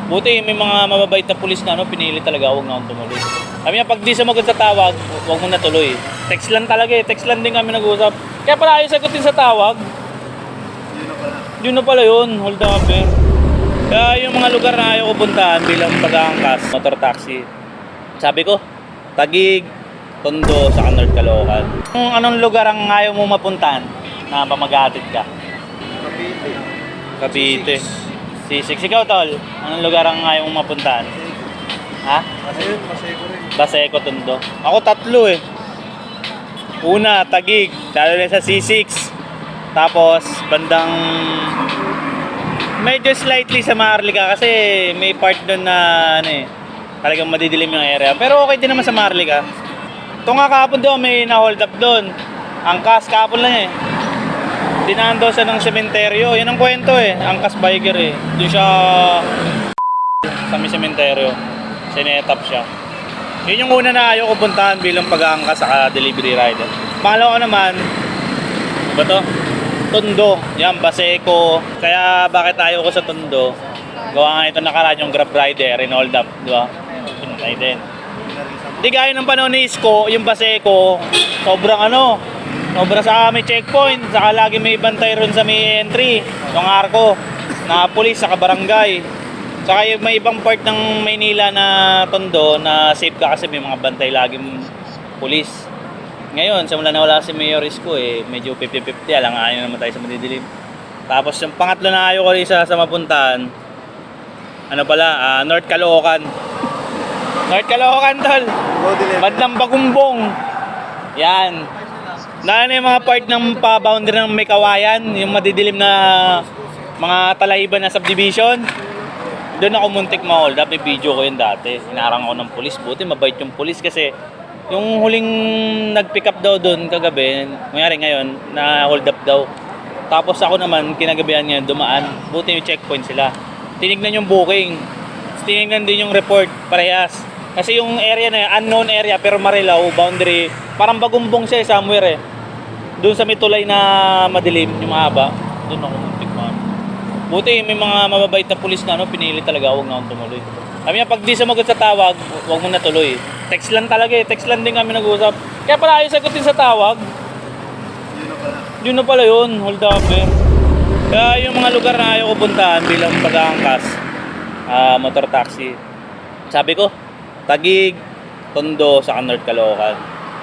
Buti may mga mababait na pulis na pinili talaga, huwag na akong tumuloy. Kami nga, pag di sumagot sa tawag, huwag mo na tuloy. Text lang talaga eh, text lang din kami nag-uusap. Kaya pala ayaw sagutin sa tawag. Yun na pala yun, hold up eh. Kaya yung mga lugar na ayaw ko puntahan bilang pag-aangkas, motor taxi. Sabi ko, Taguig, Tondo, sa North Caloocan. Kung anong lugar ang ayaw mo mapuntahan na pamagatid ka? Cavite. Cavite. C6. Ikaw, tol, anong lugar ang ayaw mong mapuntahan? Ha? Ayun, Paseco rin. Baseco, Tondo. Ako tatlo eh. Una, Taguig, lalo na sa C6. Tapos, bandang medyo slightly sa Maharlika kasi may part doon na ano eh, talagang madidilim yung area. Pero okay din naman sa Maharlika. Ito nga kahapon doon, may na-hold up doon. Angkas, kahapon lang eh. Dinaan daw siya ng sementeryo. Yan ang kwento eh. Angkas biker eh. Doon siya sa may sementeryo. Sinetap siya. Yun yung una na ayaw ko puntahan bilang pag-aangkas saka delivery rider. Pangalawa ko naman, ba to? Tondo. Yan, Baseco. Kaya bakit ayaw ko sa Tondo? Gawa nga ito nakaraan yung Grab rider in hold up. Di ba? Pinatay din. Hindi gaya ng panahon ni Isko, yung Baseco, sobrang sobra sa may checkpoint, saka lagi may bantay ron sa may entry, yung arko, na pulis, saka barangay. Saka yung may ibang part ng Maynila na Tondo na safe ka kasi may mga bantay laging pulis. Ngayon, simula na wala si Mayor Isko medyo 50-50, alang-ayon naman tayo sa madidilim. Tapos yung pangatlo na ayaw ko rin sa mapuntahan, North Caloocan. North Caloocan, tol. Bandang Bagumbong. Yan. Na yung mga part ng pa-boundary ng may kawayan, yung madidilim na mga talaiban na subdivision. Doon ako muntik ma-hold up, video ko yun dati. Hinarang ako ng pulis, buti mabait yung pulis kasi yung huling nag-pick up daw doon kagabi, mayroon ngayon, na hold up daw. Tapos ako naman, kinagabihan ngayon, dumaan. Buti yung checkpoint sila. Tinignan yung booking. Tinignan din yung report, parehas. Kasi yung area na yun, unknown area pero Marilao, boundary, parang Bagumbong siya somewhere eh. Doon sa may tulay na madilim, yung mahaba, doon ako muntik man. Buti may mga mababait na pulis na pinili talaga, huwag na akong tumuloy. Kami nga, pag di sumagot sa tawag, huwag mo na tuloy. Text lang talaga eh, text lang din kami nag-usap. Kaya pala ayaw sagutin sa tawag. Yun na pala yun, hold up eh. Kaya yung mga lugar na ayaw ko puntahan bilang pag-aangkas, motor taxi. Sabi ko, Taguig, Tondo, sa North Caloocan.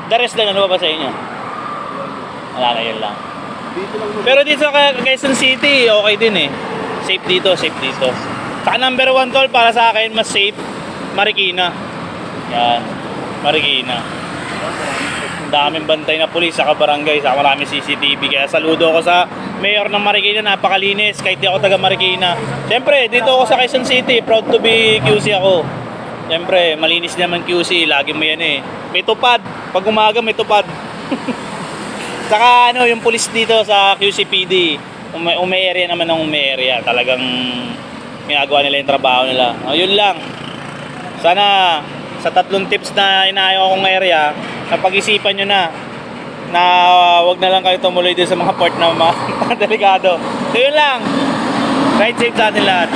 The rest lang, ano ba sa inyo? Wala na, yun lang. Pero dito sa Quezon City, okay din eh. Safe dito, safe dito. Saka number 1 tol, para sa akin, mas safe, Marikina. Yan, Marikina. Ang daming bantay na pulis, saka barangay, saka maraming CCTV. Kaya saludo ako sa mayor ng Marikina, napakalinis, kahit di ako taga Marikina. Siyempre, dito ako sa Quezon City, proud to be QC ako. Siyempre, malinis naman QC, lagi mo yan eh. May tupad, pag umaga may tupad. Saka yung pulis dito sa QCPD, area naman ng area. Talagang ginagawa nila yung trabaho nila. Yun lang. Sana sa 3 tips na inaayaw akong area, napag-isipan nyo na wag na lang kayo tumuloy din sa mga port na mga delikado. So yun lang. Ride safe sa atin lahat.